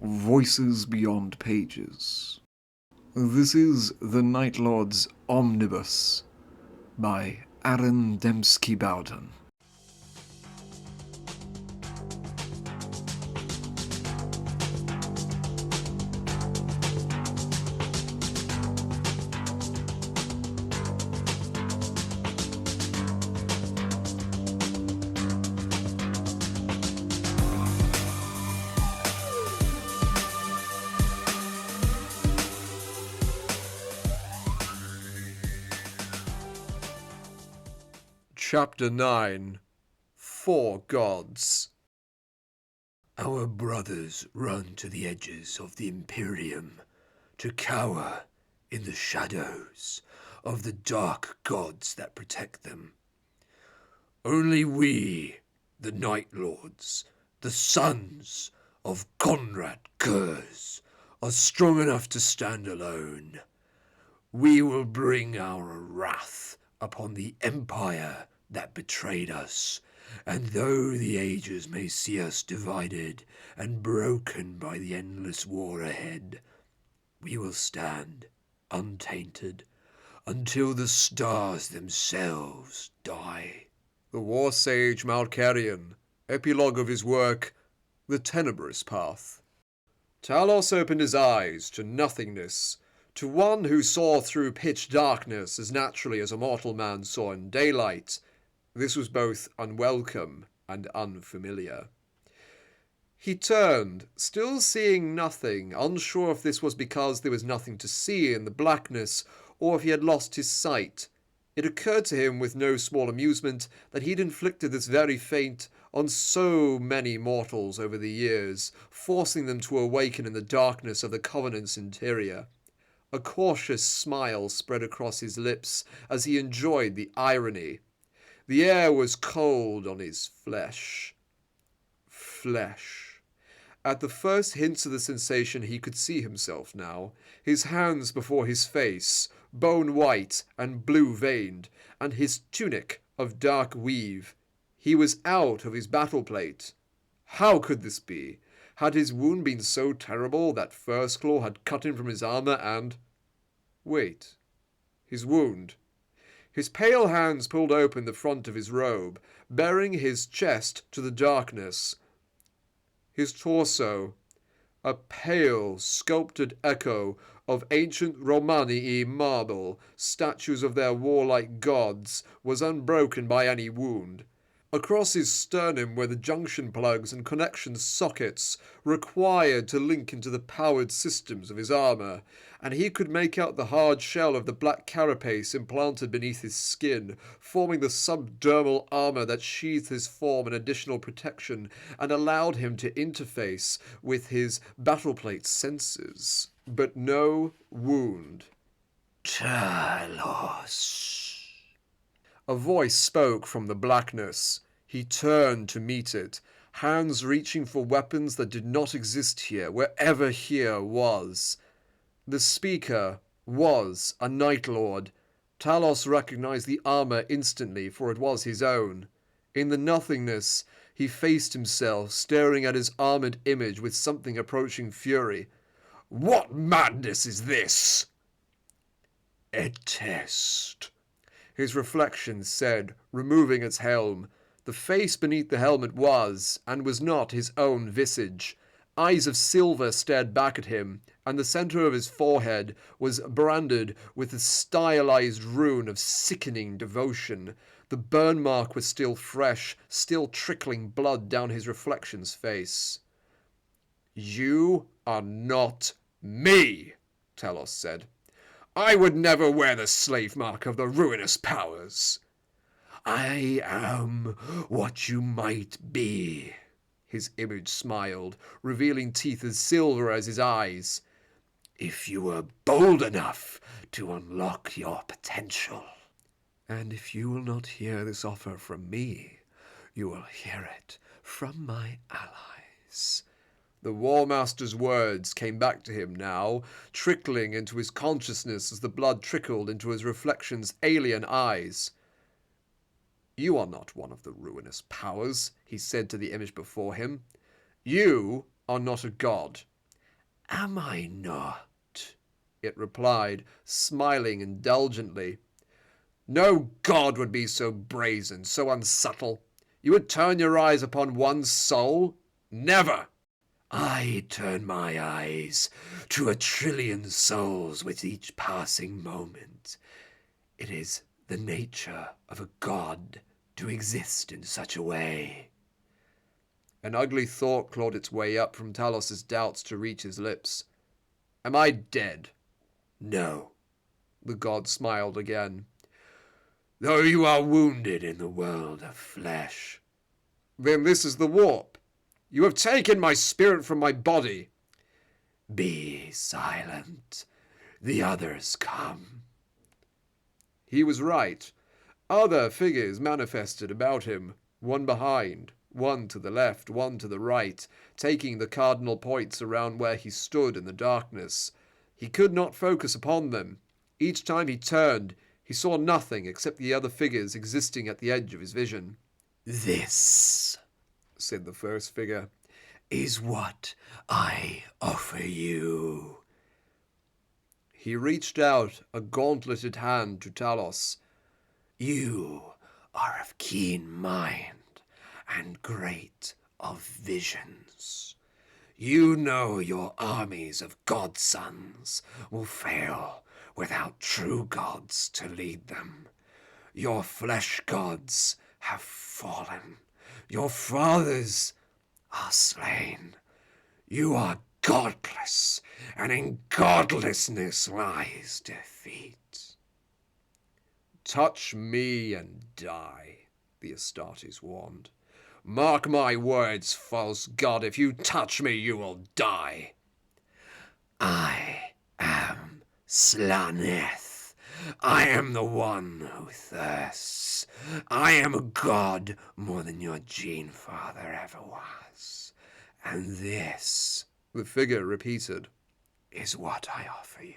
Voices Beyond Pages. This is The Night Lord's Omnibus by Aaron Dembski-Bowden. Chapter 9 Four Gods. Our brothers run to the edges of the Imperium to cower in the shadows of the dark gods that protect them. Only we, the Night Lords, the sons of Conrad Kurz, are strong enough to stand alone. We will bring our wrath upon the Empire that betrayed us, and though the ages may see us divided and broken by the endless war ahead, we will stand untainted until the stars themselves die. The war sage Malkarian, epilogue of his work, The Tenebrous Path. Talos opened his eyes to nothingness, to one who saw through pitch darkness as naturally as a mortal man saw in daylight. This was both unwelcome and unfamiliar. He turned, still seeing nothing, unsure if this was because there was nothing to see in the blackness, or if he had lost his sight. It occurred to him with no small amusement that he'd inflicted this very fate on so many mortals over the years, forcing them to awaken in the darkness of the Covenant's interior. A cautious smile spread across his lips as he enjoyed the irony. The air was cold on his flesh. At the first hints of the sensation he could see himself now, his hands before his face, bone white and blue-veined, and his tunic of dark weave. He was out of his battle plate. How could this be? Had his wound been so terrible that First Claw had cut him from his armor and... Wait. His wound. His pale hands pulled open the front of his robe, baring his chest to the darkness. His torso, a pale, sculpted echo of ancient Romanii marble, statues of their warlike gods, was unbroken by any wound. Across his sternum were the junction plugs and connection sockets required to link into the powered systems of his armor, and he could make out the hard shell of the black carapace implanted beneath his skin, forming the subdermal armor that sheathed his form in additional protection and allowed him to interface with his battleplate senses. But no wound. Talos. A voice spoke from the blackness. He turned to meet it, hands reaching for weapons that did not exist here, wherever here was. The speaker was a Night Lord. Talos recognized the armor instantly, for it was his own. In the nothingness, he faced himself, staring at his armored image with something approaching fury. What madness is this? A test, his reflection said, removing its helm. The face beneath the helmet was, and was not, his own visage. Eyes of silver stared back at him, and the center of his forehead was branded with a stylized rune of sickening devotion. The burn mark was still fresh, still trickling blood down his reflection's face. You are not me, Talos said. I would never wear the slave mark of the ruinous powers. I am what you might be. His image smiled, revealing teeth as silver as his eyes. If you were bold enough to unlock your potential. And if you will not hear this offer from me, you will hear it from my allies. The War Master's words came back to him now, trickling into his consciousness as the blood trickled into his reflection's alien eyes. You are not one of the ruinous powers, he said to the image before him. You are not a god. Am I not? It replied, smiling indulgently. No god would be so brazen, so unsubtle. You would turn your eyes upon one soul? Never! I turn my eyes to 1,000,000,000 souls with each passing moment. It is the nature of a god to exist in such a way. An ugly thought clawed its way up from Talos's doubts to reach his lips. Am I dead? No, The god smiled again. though you are wounded in the world of flesh. Then this is the warp. You have taken my spirit from my body. Be silent. The others come. He was right. Other figures manifested about him, one behind, one to the left, one to the right, taking the cardinal points around where he stood in the darkness. He could not focus upon them. Each time he turned, he saw nothing except the other figures existing at the edge of his vision. This, Said the first figure, is what I offer you. He reached out a gauntleted hand to Talos. You are of keen mind and great of visions. You know your armies of godsons will fail without true gods to lead them. Your flesh gods have fallen. Your fathers are slain. You are godless, and in godlessness lies defeat. Touch me and die, the Astartes warned. Mark my words, false god, if you touch me, you will die. I am Slaneth. I am the one who thirsts. I am a god more than your gene father ever was. And this, The figure repeated. is what I offer you.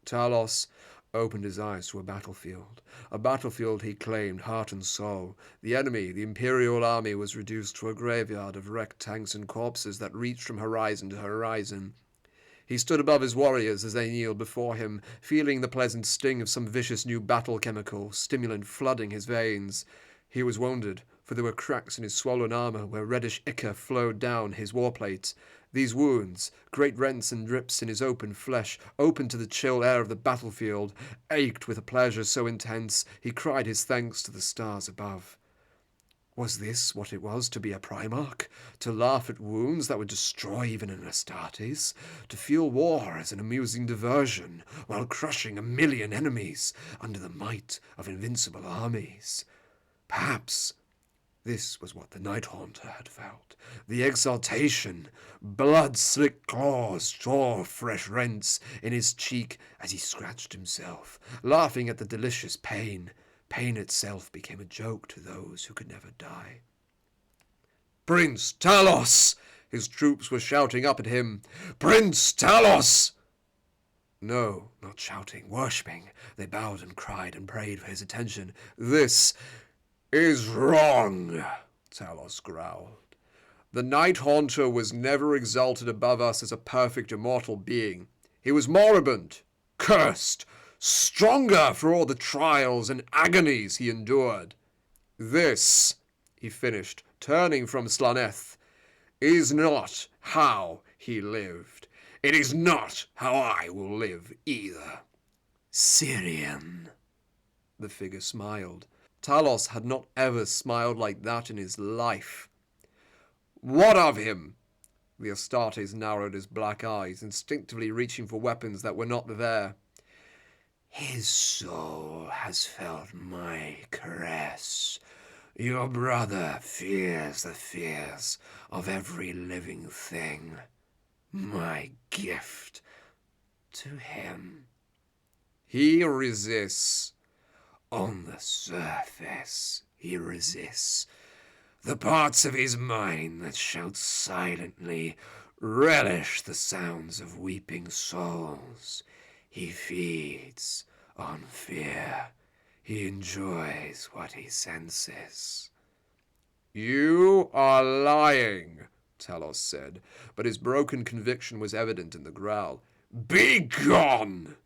Talos opened his eyes to a battlefield he claimed heart and soul. The enemy, the Imperial army, was reduced to a graveyard of wrecked tanks and corpses that reached from horizon to horizon. He stood above his warriors as they kneeled before him, feeling the pleasant sting of some vicious new battle chemical, stimulant flooding his veins. He was wounded, for there were cracks in his swollen armor where reddish ichor flowed down his warplate. These wounds, great rents and drips in his open flesh, open to the chill air of the battlefield, ached with a pleasure so intense he cried his thanks to the stars above. Was this what it was to be a Primarch? To laugh at wounds that would destroy even an Astartes? To feel war as an amusing diversion, while crushing 1,000,000 enemies under the might of invincible armies? Perhaps this was what the Night Haunter had felt. The exaltation. Blood-slick claws tore fresh rents in his cheek as he scratched himself, laughing at the delicious pain. Pain itself became a joke to those who could never die. Prince Talos! His troops were shouting up at him. Prince Talos! No, not shouting, worshipping. They bowed and cried and prayed for his attention. This is wrong, Talos growled. The Night Haunter was never exalted above us as a perfect immortal being. He was moribund, cursed, stronger for all the trials and agonies he endured. This, he finished, turning from Slaneth, is not how he lived. It is not how I will live either. Cyrion, The figure smiled. Talos had not ever smiled like that in his life. What of him? The Astartes narrowed his black eyes, instinctively reaching for weapons that were not there. his soul has felt my caress. Your brother fears the fears of every living thing. My gift to him. He resists. On the surface, he resists. The parts of his mind that shout silently relish the sounds of weeping souls. He feeds on fear. He enjoys what he senses. You are lying, Talos said, but his broken conviction was evident in the growl. "Be gone!"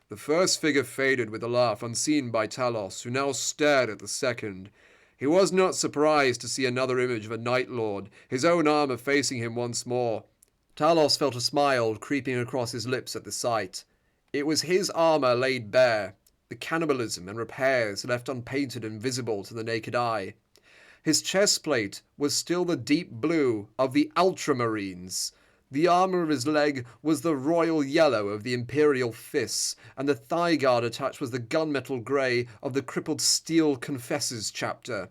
The first figure faded with a laugh unseen by Talos, who now stared at the second. He was not surprised to see another image of a Night Lord, his own armor facing him once more. Talos felt a smile creeping across his lips at the sight. It was his armor laid bare, the cannibalism and repairs left unpainted and visible to the naked eye. His chestplate was still the deep blue of the Ultramarines. The armor of his leg was the royal yellow of the Imperial fists, and the thigh guard attached was the gunmetal grey of the crippled Steel Confessors chapter.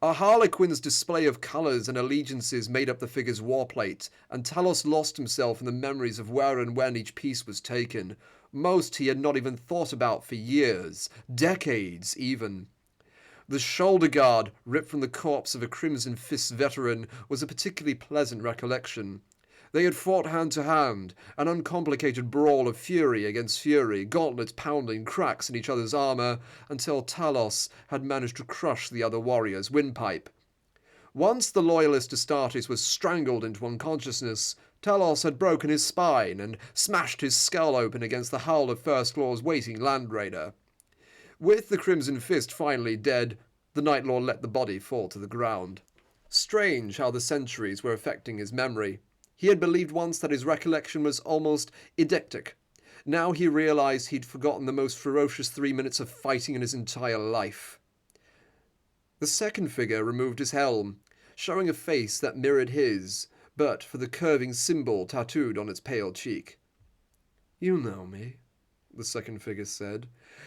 A harlequin's display of colours and allegiances made up the figure's warplate, and Talos lost himself in the memories of where and when each piece was taken. Most he had not even thought about for years, decades even. The shoulder guard, ripped from the corpse of a Crimson Fist veteran, was a particularly pleasant recollection. They had fought hand to hand, an uncomplicated brawl of fury against fury, gauntlets pounding cracks in each other's armour, until Talos had managed to crush the other warrior's windpipe. Once the loyalist Astartes was strangled into unconsciousness, Talos had broken his spine and smashed his skull open against the hull of First Claw's waiting Land Raider. With the Crimson Fist finally dead, the Night Lord let the body fall to the ground. Strange how the centuries were affecting his memory. He had believed once that his recollection was almost eidetic. Now he realized he'd forgotten the most ferocious 3 minutes of fighting in his entire life. The second figure removed his helm, showing a face that mirrored his, but for the curving symbol tattooed on its pale cheek. "You know me," the second figure said.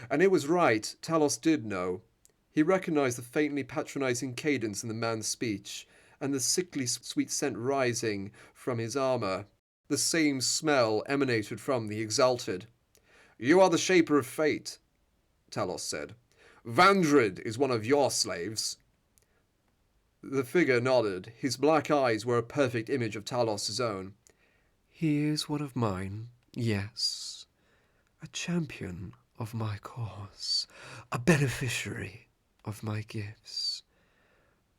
And it was right, Talos did know. He recognized the faintly patronizing cadence in the man's speech, and the sickly sweet scent rising from his armor. The same smell emanated from the Exalted. "You are the Shaper of Fate," Talos said. "Vandred is one of your slaves." The figure nodded. His black eyes were a perfect image of Talos's own. "He is one of mine, yes. A champion of my cause, a beneficiary of my gifts.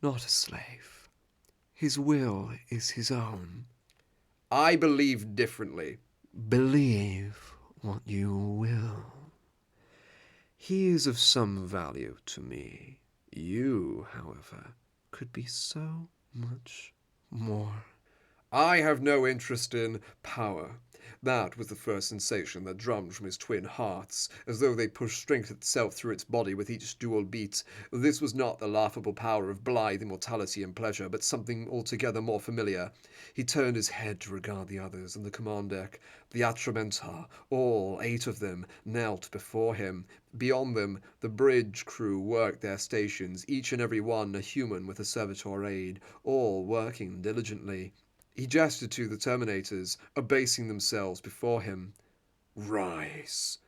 Not a slave. His will is his own." "I believe differently." "Believe what you will. He is of some value to me. You, however, could be so much more." "I have no interest in power." That was the first sensation that drummed from his twin hearts, as though they pushed strength itself through its body with each dual beat. This was not the laughable power of blithe immortality and pleasure, but something altogether more familiar. He turned his head to regard the others on the command deck. The Atramentar, all 8 of them, knelt before him. Beyond them, the bridge crew worked their stations, each and every one a human with a servitor aid, all working diligently. He gestured to the Terminators, abasing themselves before him. "Rise."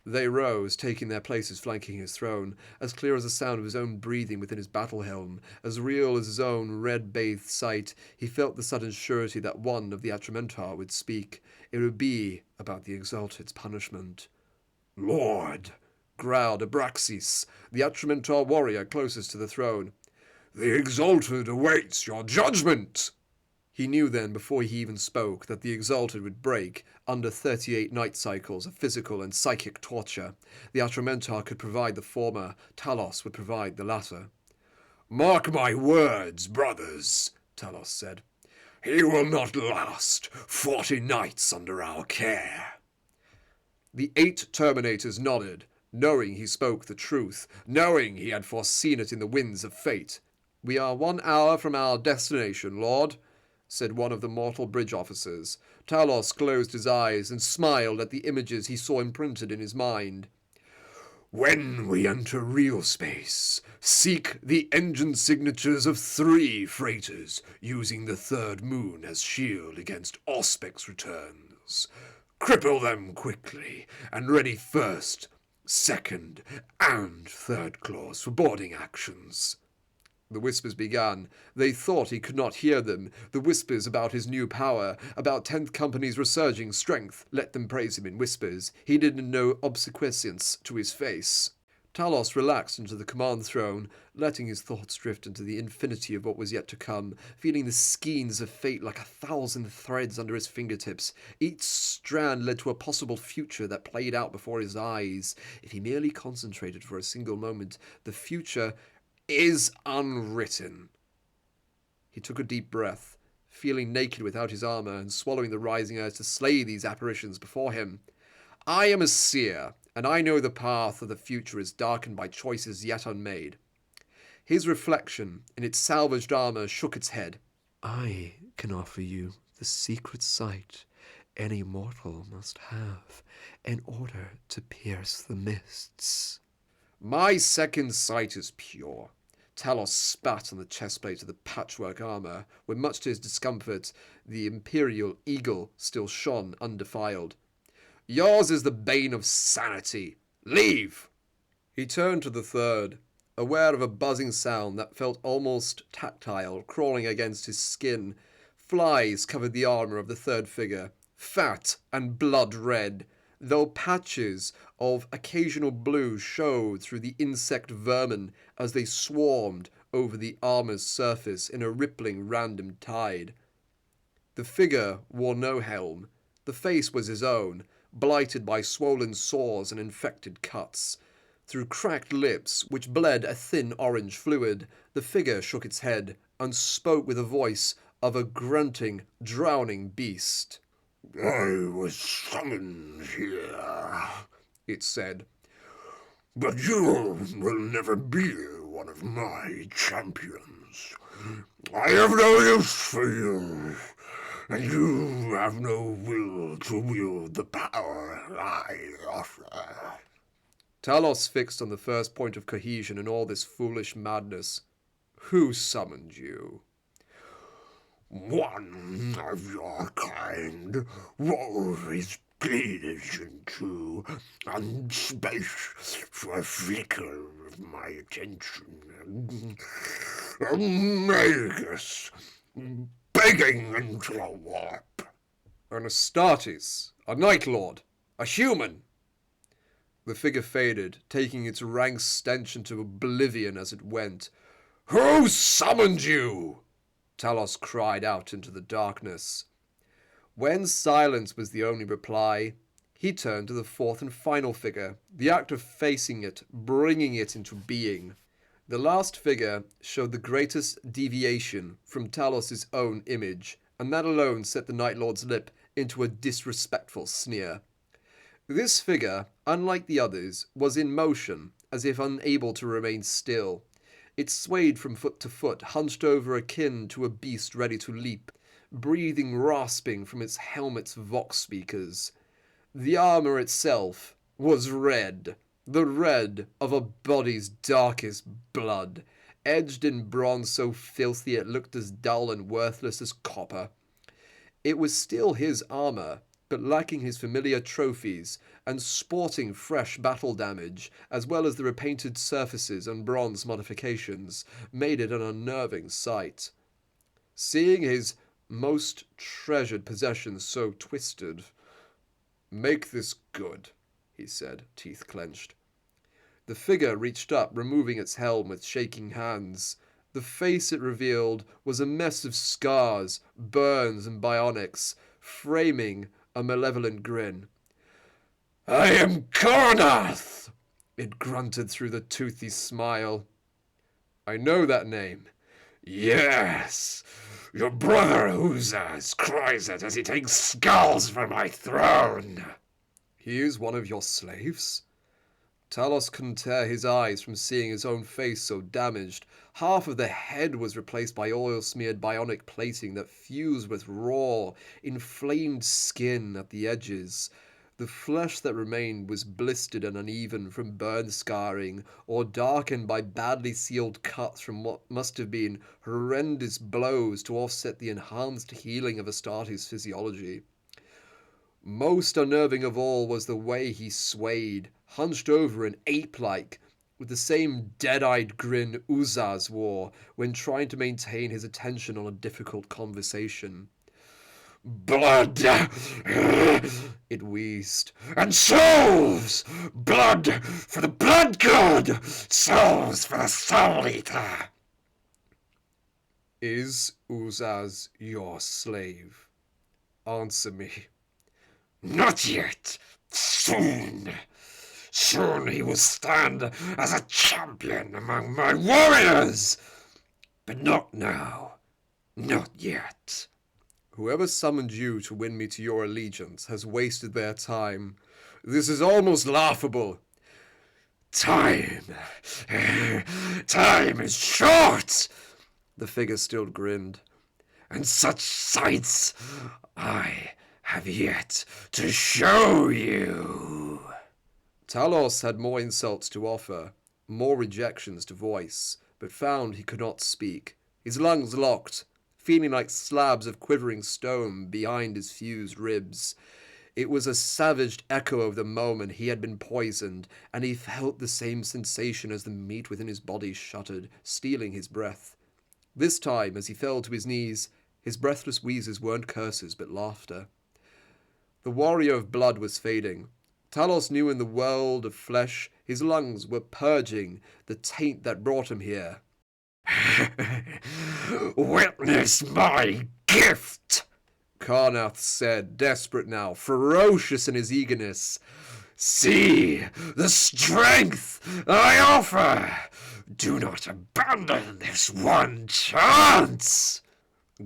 They rose, taking their places flanking his throne, as clear as the sound of his own breathing within his battle helm, as real as his own red-bathed sight. He felt the sudden surety that one of the Atramentar would speak. It would be about the Exalted's punishment. "Lord," growled Abraxas, the Atramentar warrior closest to the throne. "the Exalted awaits your judgment." He knew then, before he even spoke, that the Exalted would break under 38 night cycles of physical and psychic torture. The Atramentar could provide the former, Talos would provide the latter. "Mark my words, brothers," Talos said. "He will not last 40 nights under our care." The 8 Terminators nodded, knowing he spoke the truth, knowing he had foreseen it in the winds of fate. "We are 1 hour from our destination, Lord," said one of the mortal bridge officers. Talos closed his eyes and smiled at the images he saw imprinted in his mind. "When we enter real space, seek the engine signatures of 3 freighters, using the 3rd moon as shield against Auspex returns. Cripple them quickly, and ready 1st, 2nd, and 3rd claws for boarding actions." The whispers began. They thought he could not hear them. The whispers about his new power, about 10th Company's resurging strength. Let them praise him in whispers. He did no obsequiousness to his face. Talos relaxed into the command throne, letting his thoughts drift into the infinity of what was yet to come, feeling the skeins of fate like 1,000 threads under his fingertips. Each strand led to a possible future that played out before his eyes. If he merely concentrated for a single moment, the future is unwritten. He took a deep breath, feeling naked without his armor and swallowing the rising urge to slay these apparitions before him. I am a seer, and I know the path of the future is darkened by choices yet unmade. His reflection in its salvaged armor shook its head. I can offer you the secret sight any mortal must have in order to pierce the mists. My second sight is pure. Talos spat on the chestplate of the patchwork armor, where much to his discomfort the imperial eagle still shone undefiled. Yours is the bane of sanity. Leave! He turned to the third, aware of a buzzing sound that felt almost tactile crawling against his skin. Flies covered the armor of the third figure, fat and blood red, though patches of occasional blue showed through the insect vermin as they swarmed over the armor's surface in a rippling random tide. The figure wore no helm. The face was his own, blighted by swollen sores and infected cuts. Through cracked lips, which bled a thin orange fluid, the figure shook its head and spoke with the voice of a grunting, drowning beast. I was summoned here, it said. but you will never be one of my champions. I have no use for you, and you have no will to wield the power I offer. Talos fixed on the first point of cohesion in all this foolish madness. Who summoned you? One of your kind wove his plaitage into and space for a flicker of my attention. Omnibus, begging into a warp. An Astartes, a Night Lord, a human. The figure faded, taking its rank stench into oblivion as it went. Who summoned you? Talos cried out into the darkness. When silence was the only reply, he turned to the fourth and final figure, the act of facing it, bringing it into being. The last figure showed the greatest deviation from Talos' own image, and that alone set the Night Lord's lip into a disrespectful sneer. This figure, unlike the others, was in motion, as if unable to remain still. It swayed from foot to foot, hunched over akin to a beast ready to leap, breathing rasping from its helmet's vox speakers. The armor itself was red, the red of a body's darkest blood, edged in bronze so filthy it looked as dull and worthless as copper. It was still his armor, but lacking his familiar trophies and sporting fresh battle damage, as well as the repainted surfaces and bronze modifications, made it an unnerving sight. Seeing his most treasured possessions so twisted, "Make this good," he said, teeth clenched. The figure reached up, removing its helm with shaking hands. The face it revealed was a mess of scars, burns, and bionics, framing a malevolent grin. "I am Karnath!" it grunted through the toothy smile. "I know that name." Yes, your brother Uzas cries it as he takes skulls from my throne. "He is one of your slaves?" Talos couldn't tear his eyes from seeing his own face so damaged. Half of the head was replaced by oil-smeared bionic plating that fused with raw, inflamed skin at the edges. The flesh that remained was blistered and uneven from burn scarring, or darkened by badly sealed cuts from what must have been horrendous blows to offset the enhanced healing of Astartes' physiology. Most unnerving of all was the way he swayed, hunched over and ape-like, with the same dead-eyed grin Uzas wore when trying to maintain his attention on a difficult conversation. Blood! it wheezed. "And souls! Blood for the blood god! Souls for the soul eater!" "Is Uzas your slave? Answer me." "Not yet. Soon. Soon he will stand as a champion among my warriors. But not now. Not yet." "Whoever summoned you to win me to your allegiance has wasted their time. This is almost laughable." "Time. Time is short." The figure still grinned. "And such sights I have yet to show you." Talos had more insults to offer, more rejections to voice, but found he could not speak. His lungs locked, feeling like slabs of quivering stone behind his fused ribs. It was a savage echo of the moment he had been poisoned, and he felt the same sensation as the meat within his body shuddered, stealing his breath. This time, as he fell to his knees, his breathless wheezes weren't curses but laughter. The warrior of blood was fading. Talos knew in the world of flesh his lungs were purging the taint that brought him here. "Witness my gift," Karnath said, desperate now, ferocious in his eagerness. "See the strength I offer. Do not abandon this one chance.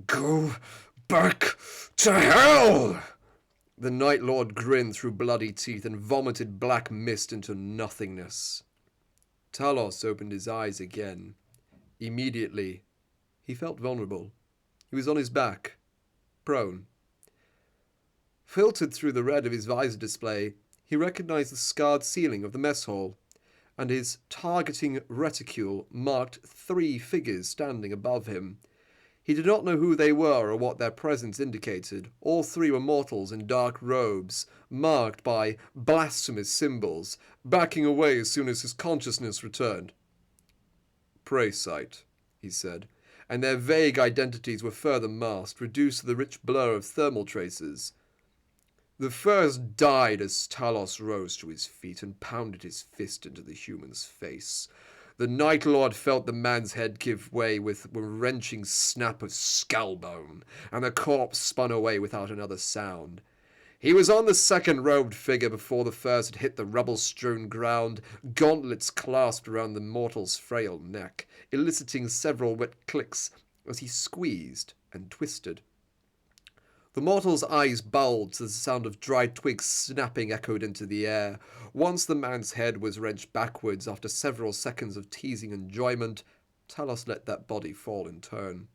Go back to hell." The Night Lord grinned through bloody teeth and vomited black mist into nothingness. Talos opened his eyes again. Immediately, he felt vulnerable. He was on his back, prone. Filtered through the red of his visor display, he recognized the scarred ceiling of the mess hall, and his targeting reticule marked 3 figures standing above him. He did not know who they were or what their presence indicated. All 3 were mortals in dark robes, marked by blasphemous symbols, backing away as soon as his consciousness returned. "Prey sight," he said, and their vague identities were further masked, reduced to the rich blur of thermal traces. The first died as Talos rose to his feet and pounded his fist into the human's face. The Night Lord felt the man's head give way with a wrenching snap of skull bone, and the corpse spun away without another sound. He was on the second robed figure before the first had hit the rubble-strewn ground, gauntlets clasped around the mortal's frail neck, eliciting several wet clicks as he squeezed and twisted. The mortal's eyes bulged as the sound of dry twigs snapping echoed into the air. Once the man's head was wrenched backwards after several seconds of teasing enjoyment, Talos let that body fall in turn.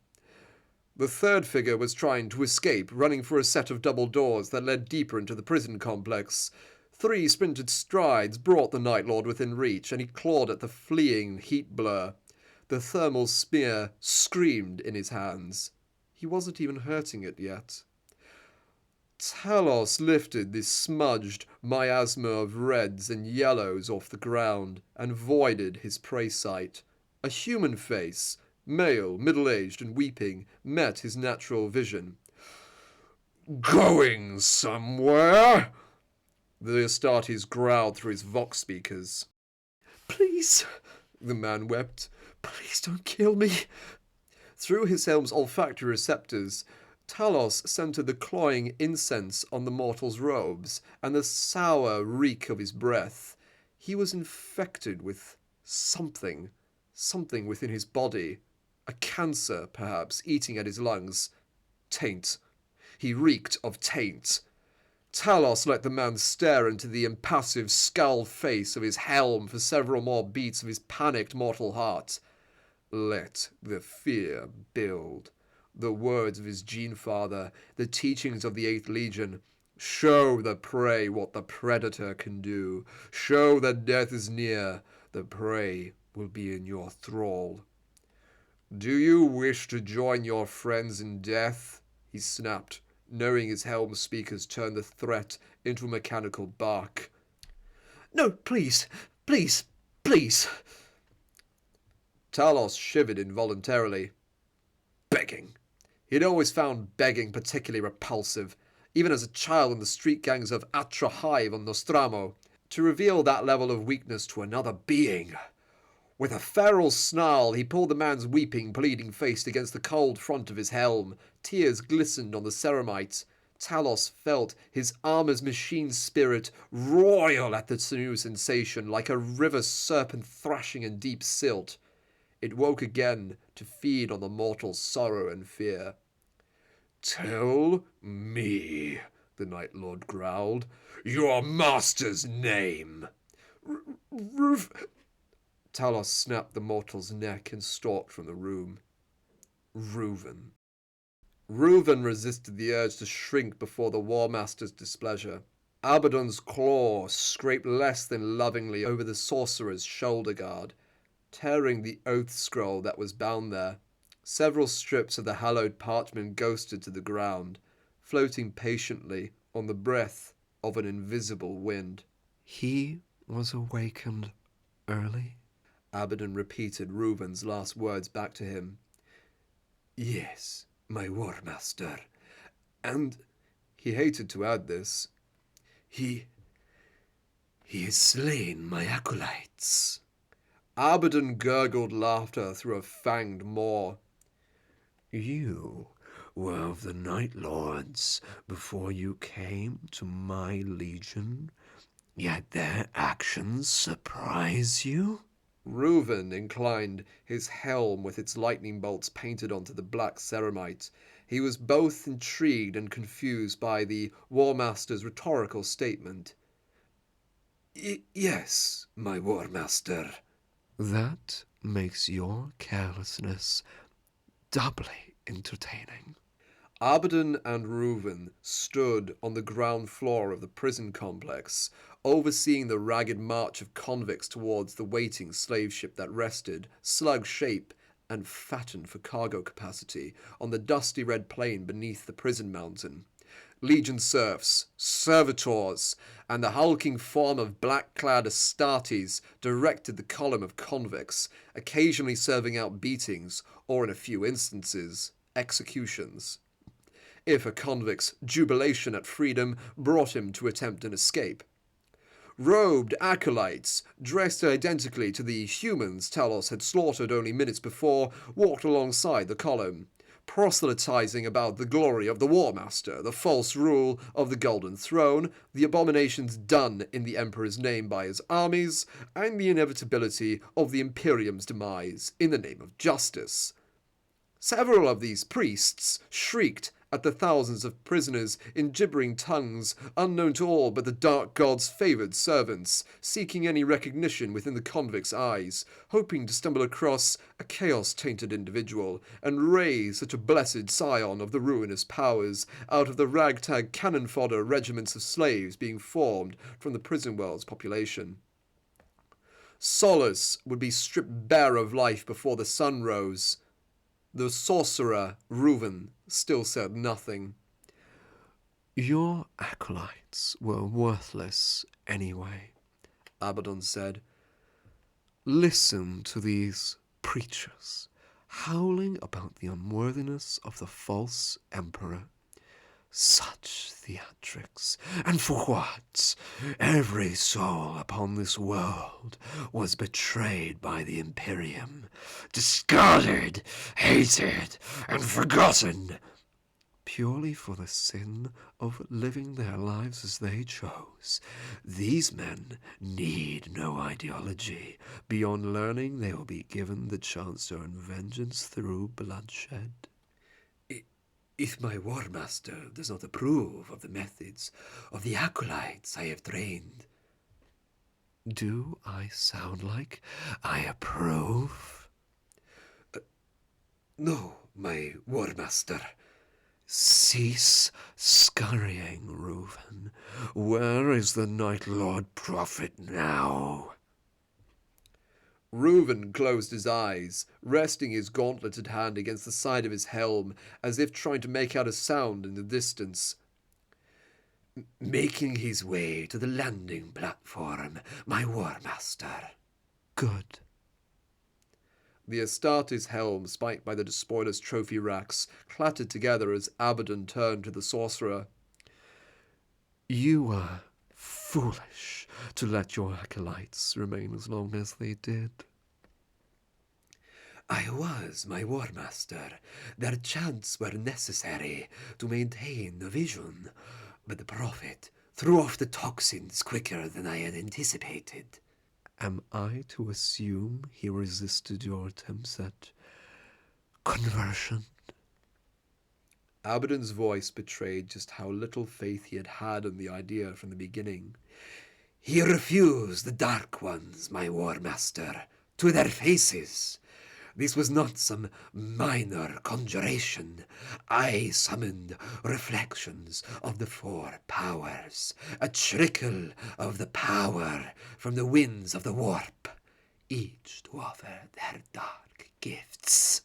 The third figure was trying to escape, running for a set of double doors that led deeper into the prison complex. 3 sprinted strides brought the Night Lord within reach, and he clawed at the fleeing heat blur. The thermal spear screamed in his hands. He wasn't even hurting it yet. Talos lifted the smudged miasma of reds and yellows off the ground and voided his prey sight. A human face, male, middle-aged and weeping, met his natural vision. "Going somewhere?" The Astartes growled through his vox speakers. "Please," the man wept. "Please don't kill me." Through his helm's olfactory receptors, Talos scented the cloying incense on the mortal's robes and the sour reek of his breath. He was infected with something within his body. A cancer, perhaps, eating at his lungs. Taint. He reeked of taint. Talos let the man stare into the impassive skull face of his helm for several more beats of his panicked mortal heart. Let the fear build. The words of his gene-father, the teachings of the 8th Legion. Show the prey what the predator can do. Show that death is near. The prey will be in your thrall. "Do you wish to join your friends in death?" he snapped, knowing his helm speakers turned the threat into a mechanical bark. "No, please, please, please." Talos shivered involuntarily. Begging. He'd always found begging particularly repulsive. even as a child in the street gangs of Atra Hive on Nostramo, to reveal that level of weakness to another being. With a feral snarl, he pulled the man's weeping, bleeding face against the cold front of his helm. Tears glistened on the ceramite. Talos felt his armor's machine spirit roil at the new sensation, like a river serpent thrashing in deep silt. It woke again to feed on the mortal's sorrow and fear. "Tell me," the Night Lord growled, "your master's name." Roof. Talos snapped the mortal's neck and stalked from the room. Reuven. Reuven resisted the urge to shrink before the War Master's displeasure. Abaddon's claw scraped less than lovingly over the sorcerer's shoulder guard, tearing the oath scroll that was bound there. Several strips of the hallowed parchment ghosted to the ground, floating patiently on the breath of an invisible wind. He was awakened early? Abaddon repeated Reuven's last words back to him. "Yes, my War Master. And he hated to add this. He has slain my acolytes." Abaddon gurgled laughter through a fanged maw. "You were of the Night Lords before you came to my legion, yet their actions surprise you?" Reuven inclined his helm with its lightning bolts painted onto the black ceramite. He was both intrigued and confused by the War Master's rhetorical statement. "Yes, my War Master." That makes your carelessness doubly entertaining. Abaddon and Reuven stood on the ground floor of the prison complex, overseeing the ragged march of convicts towards the waiting slave ship that rested, slug-shaped and fattened for cargo capacity, on the dusty red plain beneath the prison mountain. Legion serfs, servitors, and the hulking form of black-clad Astartes directed the column of convicts, occasionally serving out beatings, or in a few instances, executions, if a convict's jubilation at freedom brought him to attempt an escape. Robed acolytes, dressed identically to the humans Talos had slaughtered only minutes before, walked alongside the column, proselytizing about the glory of the War Master, the false rule of the Golden Throne, the abominations done in the Emperor's name by his armies, and the inevitability of the Imperium's demise in the name of justice. Several of these priests shrieked at the thousands of prisoners in gibbering tongues unknown to all but the Dark God's favoured servants, seeking any recognition within the convicts' eyes, hoping to stumble across a chaos-tainted individual and raise such a blessed scion of the ruinous powers out of the ragtag cannon fodder regiments of slaves being formed from the prison world's population. Solace would be stripped bare of life before the sun rose. The sorcerer, Reuven, still said nothing. Your acolytes were worthless anyway, Abaddon said. Listen to these preachers howling about the unworthiness of the false emperor. Such theatrics, and for what? Every soul upon this world was betrayed by the Imperium, discarded, hated, and forgotten, purely for the sin of living their lives as they chose. These men need no ideology beyond learning they will be given the chance to earn vengeance through bloodshed. If my War Master does not approve of the methods of the acolytes I have trained. Do I sound like I approve? No, my War Master. Cease scurrying, Reuven. Where is the Night Lord Prophet now? Reuven closed his eyes, resting his gauntleted hand against the side of his helm, as if trying to make out a sound in the distance. Making his way to the landing platform, my War Master. Good. The Astartes helm, spiked by the despoiler's trophy racks, clattered together as Abaddon turned to the sorcerer. You were foolish to let your acolytes remain as long as they did. I was, my war master. Their chants were necessary to maintain the vision, but the prophet threw off the toxins quicker than I had anticipated. Am I to assume he resisted your attempts at conversion? Abaddon's voice betrayed just how little faith he had had in the idea from the beginning. He refused the Dark Ones, my war master, to their faces. This was not some minor conjuration. I summoned reflections of the four powers, a trickle of the power from the winds of the warp, each to offer their dark gifts.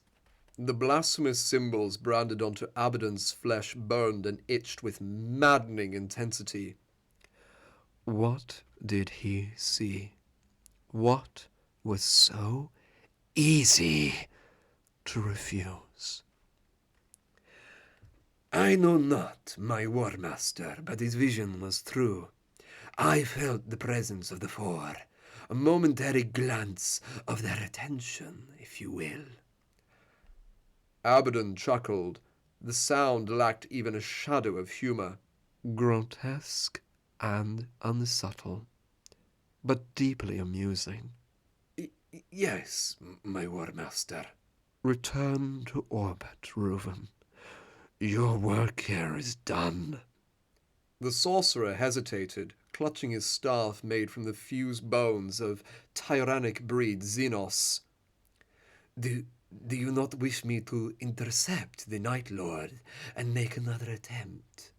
The blasphemous symbols branded onto Abaddon's flesh burned and itched with maddening intensity. What did he see? What was so easy to refuse? I know not, my war master, but his vision was true. I felt the presence of the four, a momentary glance of their attention, if you will. Abaddon chuckled. The sound lacked even a shadow of humor. Grotesque and unsubtle, but deeply amusing. Yes, my war master. Return to orbit, Reuven. Your work here is done. The sorcerer hesitated, clutching his staff made from the fused bones of tyrannic breed Xenos. Do you not wish me to intercept the Night Lord and make another attempt?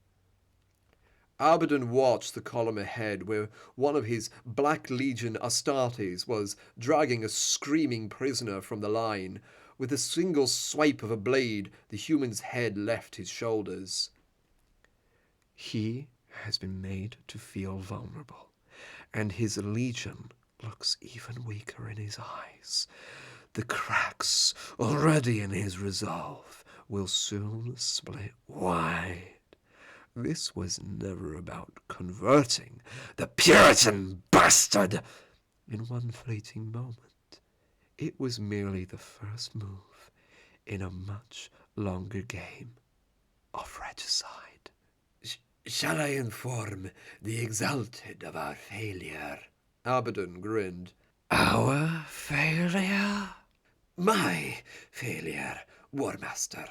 Abaddon watched the column ahead, where one of his Black Legion Astartes was dragging a screaming prisoner from the line. With a single swipe of a blade, the human's head left his shoulders. He has been made to feel vulnerable, and his legion looks even weaker in his eyes. The cracks already in his resolve will soon split wide. This was never about converting the Puritan bastard in one fleeting moment. It was merely the first move in a much longer game of regicide. Shall I inform the Exalted of our failure? Abaddon grinned. Our failure? My failure, War Master.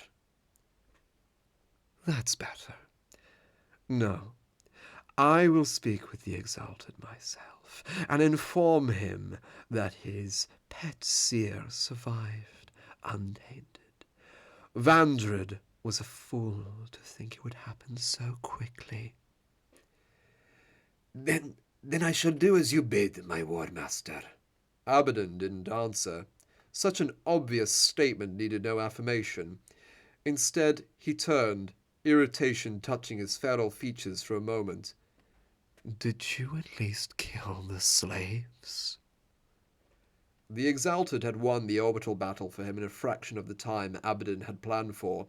That's better. No, I will speak with the Exalted myself, and inform him that his pet seer survived untainted. Vandred was a fool to think it would happen so quickly. Then I shall do as you bid, my War Master. Abaddon didn't answer. Such an obvious statement needed no affirmation. Instead, he turned, irritation touching his feral features for a moment. Did you at least kill the slaves? The Exalted had won the orbital battle for him in a fraction of the time Abaddon had planned for.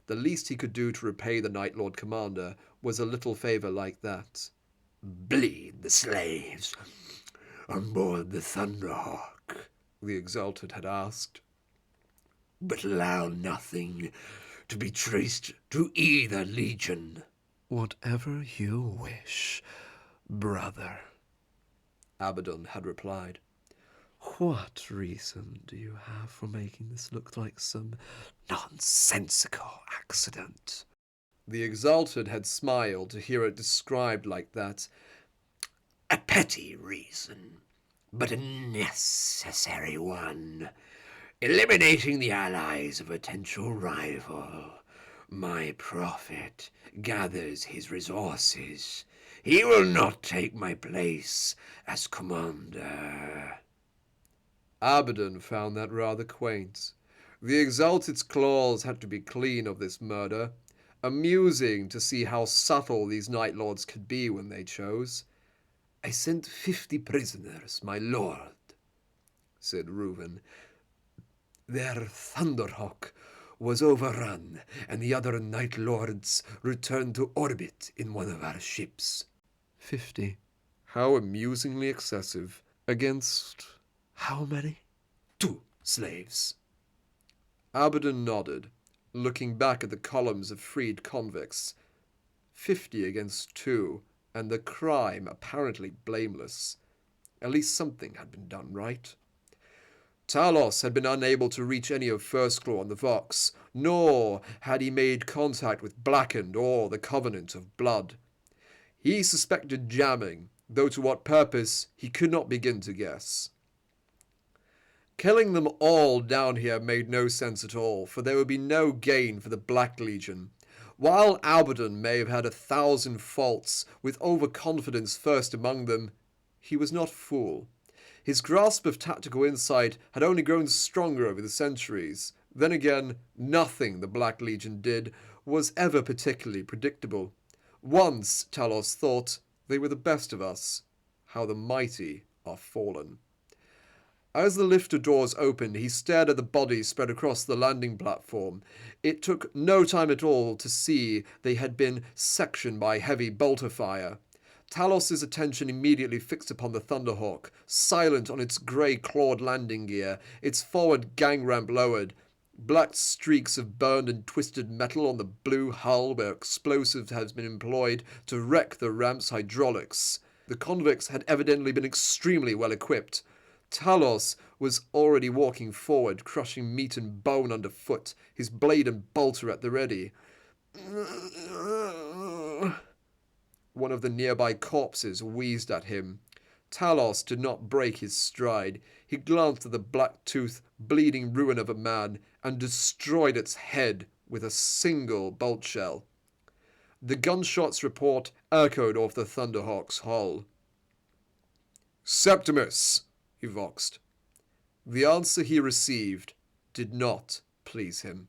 The least he could do to repay the Night Lord Commander was a little favor like that. Bleed the slaves on board the Thunderhawk, the Exalted had asked, but allow nothing to be traced to either legion. Whatever you wish, brother, Abaddon had replied. What reason do you have for making this look like some nonsensical accident? The Exalted had smiled to hear it described like that. A petty reason, but a necessary one. Eliminating the allies of a potential rival. My prophet gathers his resources. He will not take my place as commander. Abaddon found that rather quaint. The Exalted's claws had to be clean of this murder. Amusing to see how subtle these Night Lords could be when they chose. I sent 50 prisoners, my lord, said Reuven. Their Thunderhawk was overrun, and the other Night Lords returned to orbit in one of our ships. 50. How amusingly excessive. Against how many? 2 slaves. Abaddon nodded, looking back at the columns of freed convicts. 50 against 2, and the crime apparently blameless. At least something had been done right. Talos had been unable to reach any of First Claw on the Vox, nor had he made contact with Blackened or the Covenant of Blood. He suspected jamming, though to what purpose he could not begin to guess. Killing them all down here made no sense at all, for there would be no gain for the Black Legion. While Abaddon may have had 1,000 faults, with overconfidence first among them, he was not a fool. His grasp of tactical insight had only grown stronger over the centuries. Then again, nothing the Black Legion did was ever particularly predictable. Once, Talos thought, they were the best of us. How the mighty are fallen. As the lifter doors opened, he stared at the bodies spread across the landing platform. It took no time at all to see they had been sectioned by heavy bolter fire. Talos' attention immediately fixed upon the Thunderhawk, silent on its grey-clawed landing gear, its forward gang ramp lowered. Black streaks of burned and twisted metal on the blue hull where explosives had been employed to wreck the ramp's hydraulics. The convicts had evidently been extremely well equipped. Talos was already walking forward, crushing meat and bone underfoot, his blade and bolter at the ready. One of the nearby corpses wheezed at him. Talos did not break his stride. He glanced at the black-toothed, bleeding ruin of a man and destroyed its head with a single bolt shell. The gunshot's report echoed off the Thunderhawk's hull. "Septimus!" he voxed. The answer he received did not please him.